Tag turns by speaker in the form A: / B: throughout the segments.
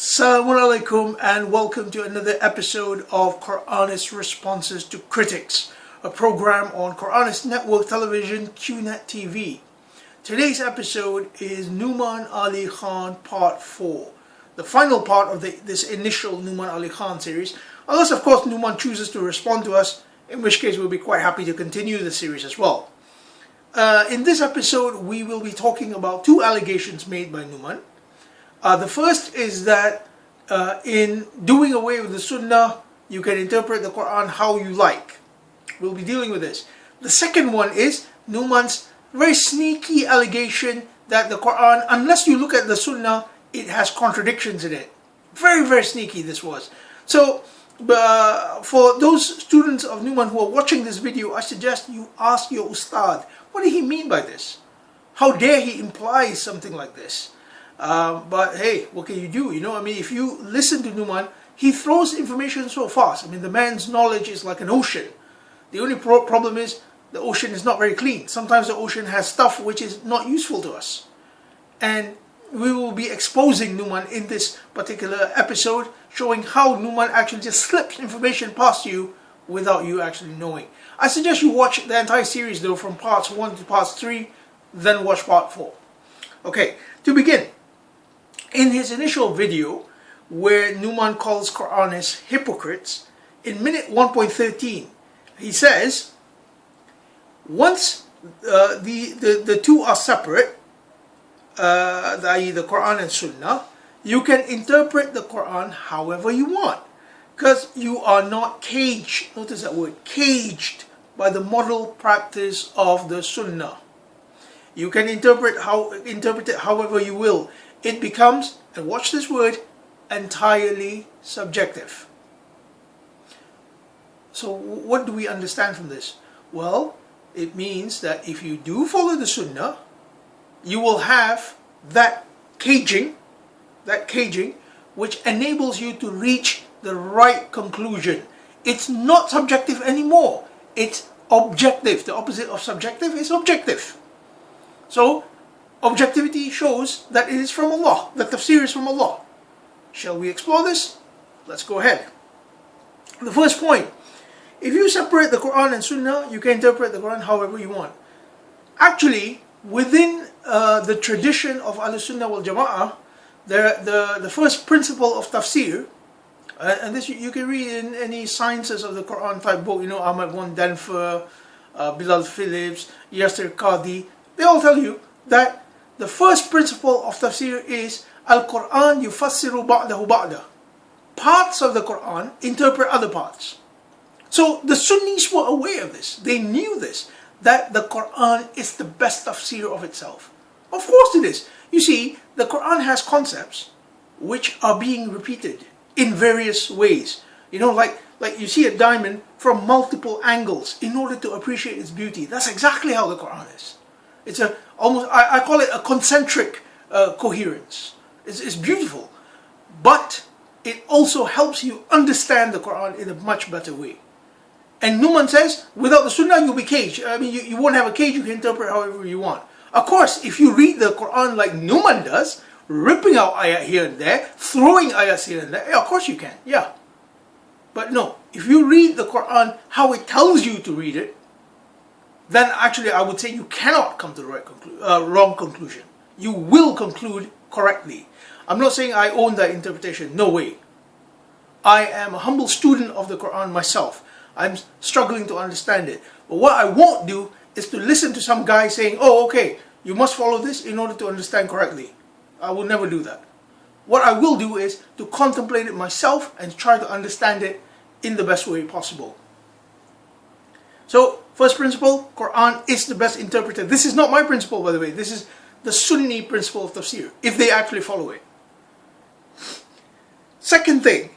A: Assalamu alaikum and welcome to another episode of Quranists Responses to Critics, a program on Quranists Network Television, QNet TV. Today's episode is Nouman Ali Khan Part 4, the final part of this initial Nouman Ali Khan series, unless of course Nouman chooses to respond to us, in which case we'll be quite happy to continue the series as well. In this episode we will be talking about two allegations made by Nouman. The first is that in doing away with the Sunnah, you can interpret the Quran how you like. We'll be dealing with this. The second one is Nouman's very sneaky allegation that the Quran, unless you look at the Sunnah, it has contradictions in it. Very, very sneaky this was. So, for those students of Nouman who are watching this video, I suggest you ask your Ustad, what did he mean by this? How dare he imply something like this? But hey, what can you do? If you listen to Nouman, he throws information so fast. The man's knowledge is like an ocean. The only problem is the ocean is not very clean. Sometimes the ocean has stuff which is not useful to us. And we will be exposing Nouman in this particular episode, showing how Nouman actually just slips information past you without you actually knowing. I suggest you watch the entire series though, from parts 1 to parts 3, then watch part 4. Okay, to begin. In his initial video, where Nouman calls Quranists hypocrites, in minute 1.13, he says, once the two are separate, i.e. the Quran and Sunnah, you can interpret the Quran however you want, because you are not caged, notice that word, caged by the model practice of the Sunnah. You can interpret it however you will. It becomes, and watch this word, entirely subjective. So what do we understand from this? Well, it means that if you do follow the Sunnah, you will have that caging which enables you to reach the right conclusion. It's not subjective anymore. It's objective. The opposite of subjective is objective. So, objectivity shows that it is from Allah, that tafsir is from Allah. Shall we explore this? Let's go ahead. The first point, if you separate the Quran and Sunnah, you can interpret the Quran however you want. Actually, within the tradition of Ahl-Sunnah wal Jama'ah, the first principle of tafsir, and this you can read in any Sciences of the Quran type book, Ahmad von Denver, Bilal Phillips, Yasser Qadi, they all tell you that the first principle of tafsir is Al-Quran yufassiru ba'dahu ba'da. Parts of the Quran interpret other parts. So the Sunnis were aware of this. They knew this, that the Quran is the best tafsir of itself. Of course it is. You see, the Quran has concepts which are being repeated in various ways. Like you see a diamond from multiple angles in order to appreciate its beauty. That's exactly how the Quran is. It's I call it a concentric coherence. It's beautiful, but it also helps you understand the Quran in a much better way. And Nouman says, without the Sunnah you'll be caged. You won't have a cage, you can interpret however you want. Of course, if you read the Quran like Nouman does, ripping out ayat here and there, throwing ayats here and there, yeah, of course you can, yeah. But no, if you read the Quran how it tells you to read it, then actually I would say you cannot come to the wrong conclusion. You will conclude correctly. I'm not saying I own that interpretation, no way. I am a humble student of the Quran myself. I'm struggling to understand it. But what I won't do is to listen to some guy saying, oh okay, you must follow this in order to understand correctly. I will never do that. What I will do is to contemplate it myself and try to understand it in the best way possible. So, first principle, Quran is the best interpreter. This is not my principle, by the way. This is the Sunni principle of tafsir, if they actually follow it. Second thing,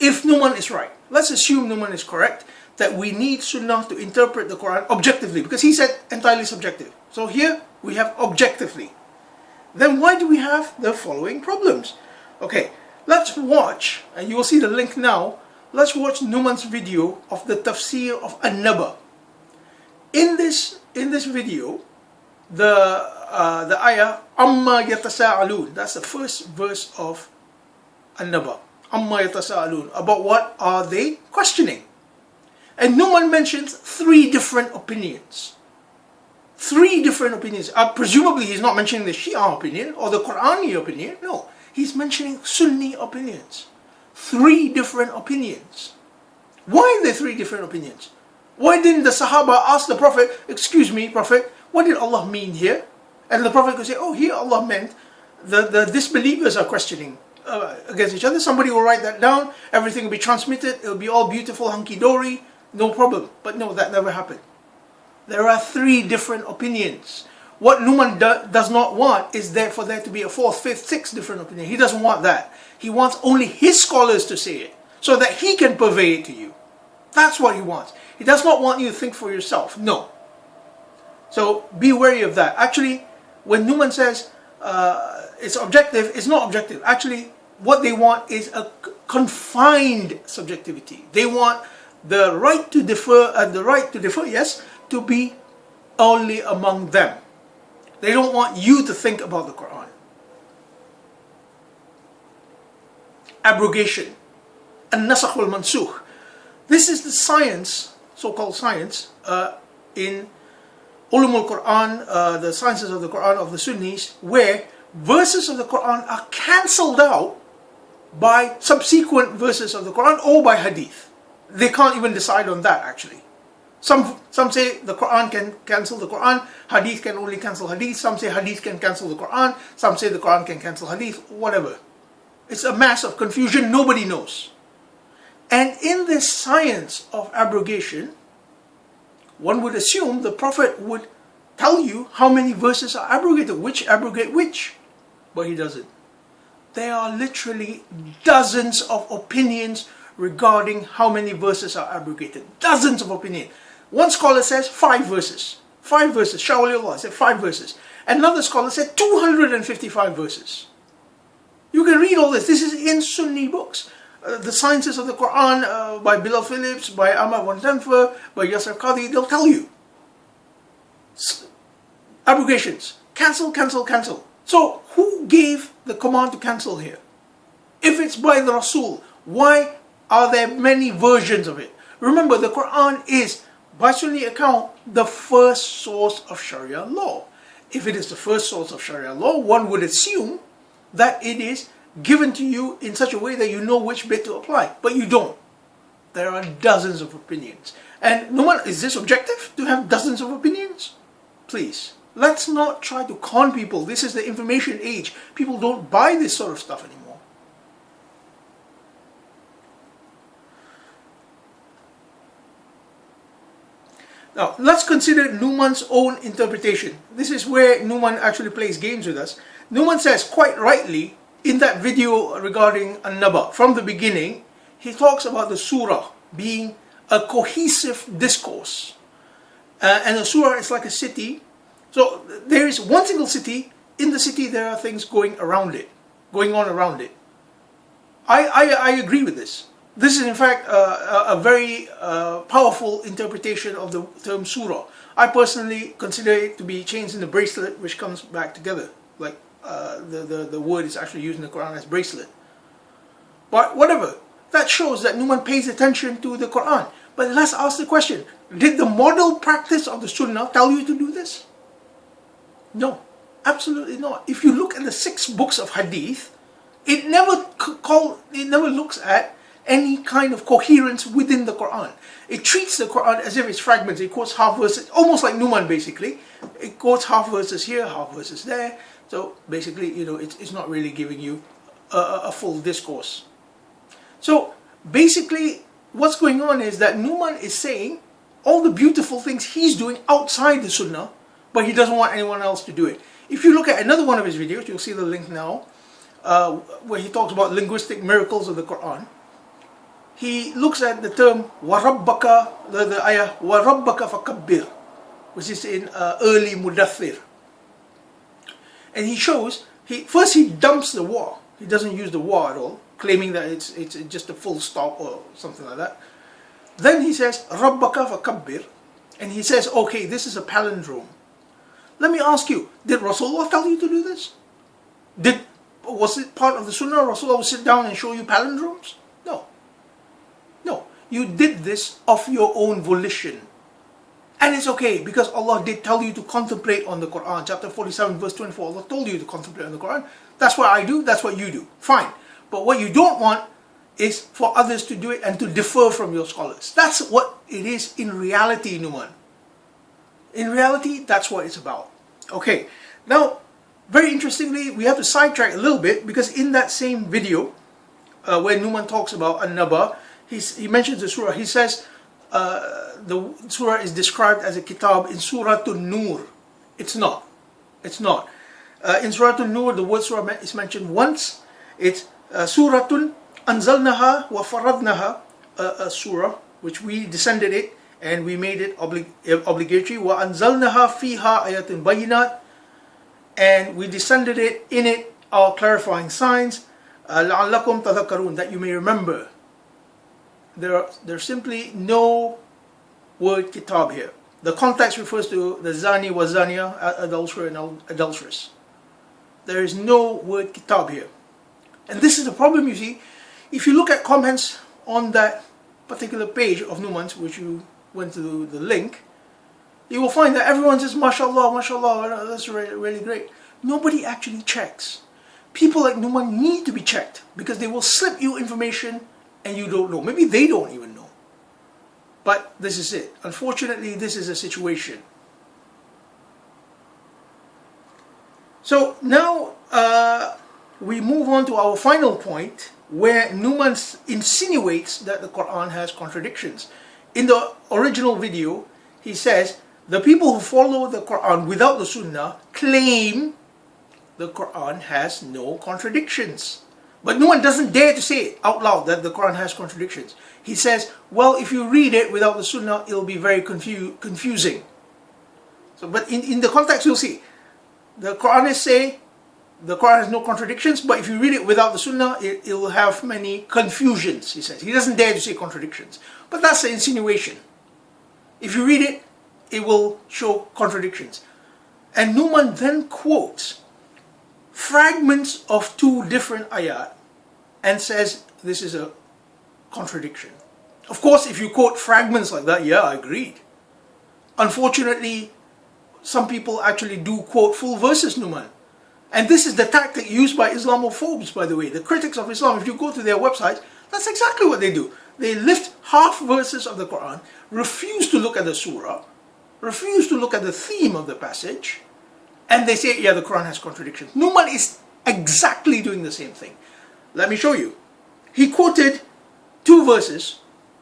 A: if Nouman is right, let's assume Nouman is correct, that we need Sunnah to interpret the Quran objectively, because he said entirely subjective. So here, we have objectively. Then why do we have the following problems? Okay, let's watch, and you will see the link now. Let's watch Nouman's video of the tafsir of An-Naba. In this video, the the ayah, Amma yatasa'alun. That's the first verse of An-Naba. Amma yatasa'alun. About what are they questioning? And Nouman mentions three different opinions. Three different opinions. Presumably he's not mentioning the Shia opinion or the Qur'ani opinion. No, he's mentioning Sunni opinions. Three different opinions. Why are there three different opinions? Why didn't the Sahaba ask the Prophet, excuse me, Prophet, what did Allah mean here? And the Prophet could say, oh, here Allah meant the disbelievers are questioning against each other. Somebody will write that down. Everything will be transmitted. It will be all beautiful, hunky-dory. No problem. But no, that never happened. There are three different opinions. What Nouman does not want is for there to be a fourth, fifth, sixth different opinion. He doesn't want that. He wants only his scholars to say it so that he can purvey it to you. That's what he wants. He does not want you to think for yourself. No. So be wary of that. Actually, when Nouman says it's objective, it's not objective. Actually, what they want is a confined subjectivity. They want the right to differ, yes, to be only among them. They don't want you to think about the Quran. Abrogation. An-nasakh wal-mansukh. This is the science, so-called science, in Ulumul Quran, the sciences of the Quran of the Sunnis, where verses of the Quran are cancelled out by subsequent verses of the Quran or by hadith. They can't even decide on that, actually. Some say the Quran can cancel the Quran, hadith can only cancel hadith, some say hadith can cancel the Quran, some say the Quran can cancel hadith, whatever. It's a mass of confusion, nobody knows. And in this science of abrogation, one would assume the Prophet would tell you how many verses are abrogated, which abrogate which, but he doesn't. There are literally dozens of opinions regarding how many verses are abrogated. Dozens of opinions. One scholar says 5 verses. 5 verses. Shah Waliullah said 5 verses. Another scholar said 255 verses. You can read all this. This is in Sunni books. The Sciences of the Quran by Bilal Phillips, by Ahmad Wantanfer, by Yasser Qadhi, they'll tell you. Abrogations. Cancel, cancel, cancel. So who gave the command to cancel here? If it's by the Rasul, why are there many versions of it? Remember, the Quran is, by Sunni account, the first source of Sharia law. If it is the first source of Sharia law, one would assume that it is given to you in such a way that you know which bit to apply. But you don't. There are dozens of opinions. And Nouman, is this objective to have dozens of opinions? Please, let's not try to con people. This is the information age. People don't buy this sort of stuff anymore. Now, let's consider Nouman's own interpretation. This is where Nouman actually plays games with us. Nouman says, quite rightly, in that video regarding An-Naba, from the beginning, he talks about the surah being a cohesive discourse. And a surah is like a city. So there is one single city. In the city, there are things going on around it. I agree with this. This is in fact a very powerful interpretation of the term surah. I personally consider it to be chains in the bracelet which comes back together. Like the word is actually used in the Quran as bracelet. But whatever, that shows that Nouman pays attention to the Quran. But let's ask the question, did the model practice of the Sunnah tell you to do this? No, absolutely not. If you look at the 6 books of Hadith, it never looks at any kind of coherence within the Quran. It treats the Quran as if it's fragments. It quotes half verses, almost like Nouman basically. It quotes half verses here, half verses there. So basically, it's not really giving you a full discourse. So basically, what's going on is that Nouman is saying all the beautiful things he's doing outside the Sunnah, but he doesn't want anyone else to do it. If you look at another one of his videos, you'll see the link now, where he talks about linguistic miracles of the Quran. He looks at the term وَرَبَّكَ, the ayah وَرَبَّكَ فَكَبِّرْ, which is in early Mudaththir. And he shows, first he dumps the wa. He doesn't use the wa at all, claiming that it's just a full stop or something like that. Then he says رَبَّكَ فَكَبِّرْ, and he says, okay, this is a palindrome. Let me ask you, did Rasulullah tell you to do this? Was it part of the Sunnah? Rasulullah would sit down and show you palindromes? No. No. You did this of your own volition. And it's okay, because Allah did tell you to contemplate on the Quran. Chapter 47 verse 24, Allah told you to contemplate on the Quran. That's what I do, that's what you do. Fine. But what you don't want is for others to do it and to differ from your scholars. That's what it is in reality, Nouman. In reality, that's what it's about. Okay. Now, very interestingly, we have to sidetrack a little bit, because in that same video, where Nouman talks about An-Naba, he mentions the surah. He says, the surah is described as a kitab in Surah An-Nur. It's not. It's not. In Surah An-Nur, the word surah is mentioned once. It's Suratun Anzalnaha wa Faradnaha, a surah which we descended it and we made it obligatory. Wa Anzalnaha fiha ayatin bayinat, and we descended it, in it are clarifying signs. La'allakum tadhakkarun, that you may remember. There's simply no word kitab here. The context refers to the zani wa zaniya, adulterer and adulteress. There is no word kitab here. And this is the problem, you see. If you look at comments on that particular page of Nouman's, which you went to the link, you will find that everyone says, mashallah, mashallah, that's really great. Nobody actually checks. People like Nouman need to be checked, because they will slip you information and you don't know. Maybe they don't even know. But this is it. Unfortunately, this is a situation. So now we move on to our final point, where Nouman insinuates that the Quran has contradictions. In the original video, he says, the people who follow the Quran without the Sunnah claim the Quran has no contradictions. But Nouman doesn't dare to say it out loud that the Quran has contradictions. He says, well, if you read it without the Sunnah, it'll be very confusing. So, but in the context, you'll see, the Quranists say the Quran has no contradictions, but if you read it without the Sunnah, it will have many confusions, he says. He doesn't dare to say contradictions. But that's the insinuation. If you read it, it will show contradictions. And Nouman then quotes fragments of two different ayat and says this is a contradiction. Of course, if you quote fragments like that, yeah, I agreed. Unfortunately, some people actually do quote full verses, Nouman. And this is the tactic used by Islamophobes, by the way. The critics of Islam, if you go to their websites, that's exactly what they do. They lift half verses of the Quran, refuse to look at the surah, refuse to look at the theme of the passage, and they say, yeah, the Quran has contradictions. Nouman is exactly doing the same thing. Let me show you. He quoted two verses,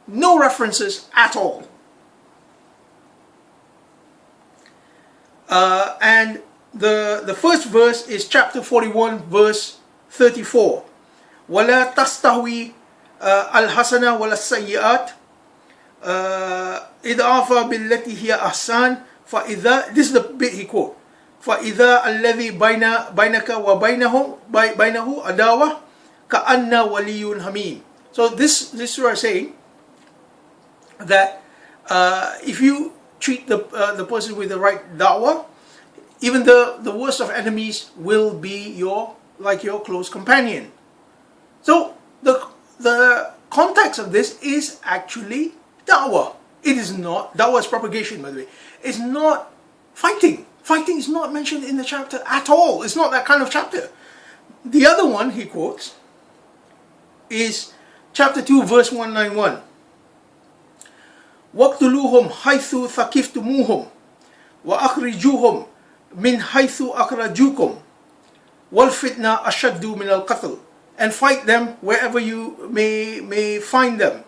A: no references at all. And the first verse is chapter 41, verse 34. وَلَا تَسْتَهْوِي الْحَسَنَةَ وَلَا السَّيِّئَاتِ إِذْعَافَ بِالَّتِي هِيَ أَحْسَانِ فَإِذَا, this is the bit he quote, فَإِذَا الَّذِي بَيْنَكَ وَبَيْنَهُ أَدَاوَةٌ كَأَنَّ وَلِيٌّ حَمِيمٌ. So this surah is saying that if you treat the person with the right da'wah, even the worst of enemies will be like your close companion. So the context of this is actually da'wah. It is not, da'wah is propagation, by the way. It's not fighting. Fighting is not mentioned in the chapter at all. It's not that kind of chapter. The other one he quotes is chapter 2, verse 191. وَاقْتُلُوهُمْ حَيْثُ ثَقِفْتُمُوهُمْ وَأَخْرِجُوهُمْ مِنْ حَيْثُ أَخْرَجُوكُمْ وَالْفِتْنَةُ أَشَدُّ مِنَ الْقَتْلِ, and fight them wherever you may find them.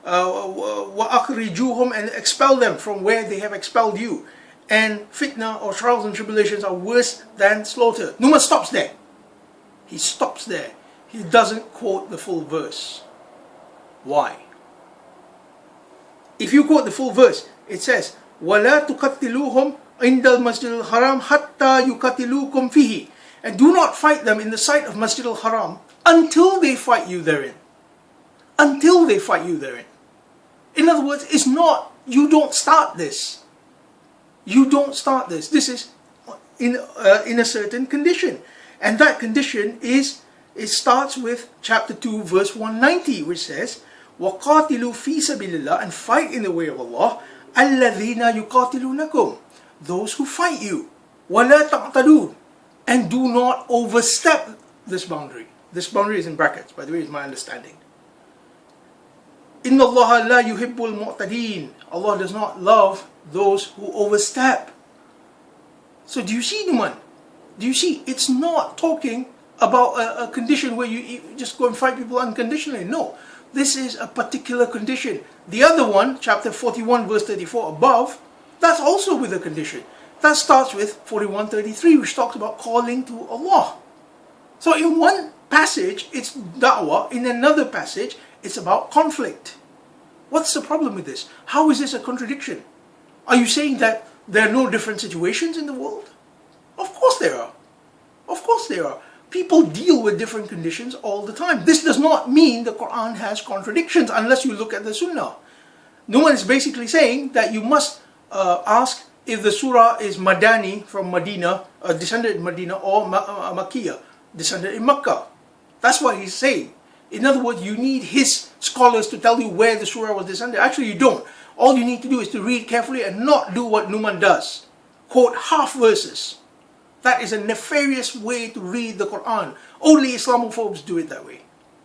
A: وَأَخْرِجُوهُمْ, and expel them from where they have expelled you. And fitna or trials and tribulations are worse than slaughter. Nouman stops there. He stops there. He doesn't quote the full verse. Why? If you quote the full verse, it says, وَلَا تُقَتِّلُوهُمْ عِنْدَ الْمَسْجِدِ الْحَرَامِ حَتَّى يُقَتِلُوكُمْ فِيهِ, and do not fight them in the sight of Masjid al-Haram until they fight you therein. Until they fight you therein. In other words, it's not, you don't start this. You don't start this. This is in a certain condition. And that condition is, it starts with chapter 2 verse 190, which says, وَقَاتِلُوا فِي سَبِيلِ اللَّهِ, and fight in the way of Allah, الَّذِينَ يُقَاتِلُونَكُمْ, those who fight you, وَلَا تَعْتَدُونَ, and do not overstep this boundary. This boundary is in brackets, by the way, is my understanding. إِنَّ اللَّهَ لَا يُحِبُّ الْمُعْتَدِينَ, Allah does not love those who overstep. So do you see, Nouman? Do you see? It's not talking about a condition where you just go and fight people unconditionally. No. This is a particular condition. The other one, chapter 41, verse 34 above, that's also with a condition. That starts with 41:33, which talks about calling to Allah. So in one passage, it's da'wah. In another passage, it's about conflict. What's the problem with this? How is this a contradiction? Are you saying that there are no different situations in the world? Of course there are. Of course there are. People deal with different conditions all the time. This does not mean the Quran has contradictions unless you look at the Sunnah. Nouman is basically saying that you must ask if the surah is Madani, from Medina, descended in Medina, or Makkiyah, descended in Makkah. That's what he's saying. In other words, you need his scholars to tell you where the surah was descended. Actually, you don't. All you need to do is to read carefully and not do what Nouman does. Quote half verses. That is a nefarious way to read the Quran. Only Islamophobes do it that way,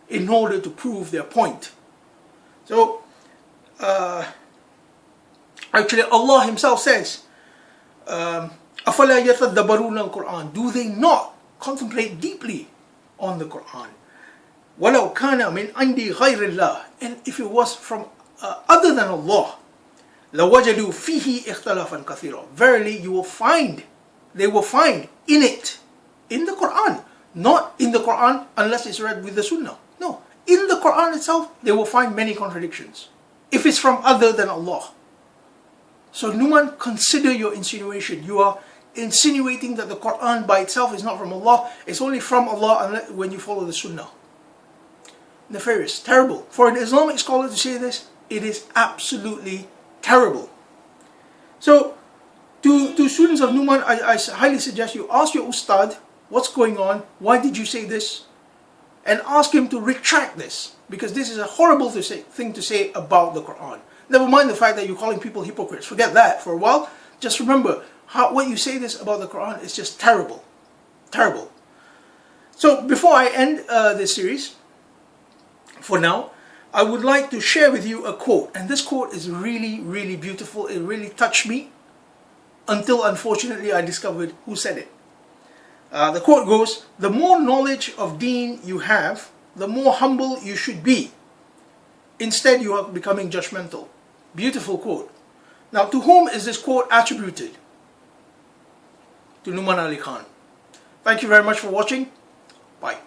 A: in order to prove their point. So, actually Allah Himself says, أَفَلَا يَتَدَّبَرُونَ الْقُرْآنَ, do they not contemplate deeply on the Quran? وَلَوْ كَانَ مِنْ عِنْدِ غَيْرِ اللَّهِ, and if it was from other than Allah, لَوَجَدُوا فِيهِ اخْتَلَافًا كَثِيرًا, verily you will find, they will find in it, in the Quran, not in the Quran unless it's read with the Sunnah. No, in the Quran itself, they will find many contradictions, if it's from other than Allah. So Nouman, consider your insinuation. You are insinuating that the Quran by itself is not from Allah. It's only from Allah when you follow the Sunnah. Nefarious, terrible. For an Islamic scholar to say this, it is absolutely terrible. So, to students of Nouman, I highly suggest you ask your Ustad, what's going on? Why did you say this? And ask him to retract this, because this is a horrible thing to say about the Quran. Never mind the fact that you're calling people hypocrites. Forget that for a while. Just remember, what you say this about the Quran is just terrible. Terrible. So before I end this series, for now, I would like to share with you a quote. And this quote is really, really beautiful. It really touched me, until unfortunately I discovered who said it. The quote goes, "The more knowledge of Deen you have, the more humble you should be. Instead, you are becoming judgmental." Beautiful quote. Now, to whom is this quote attributed? To Nouman Ali Khan. Thank you very much for watching. Bye.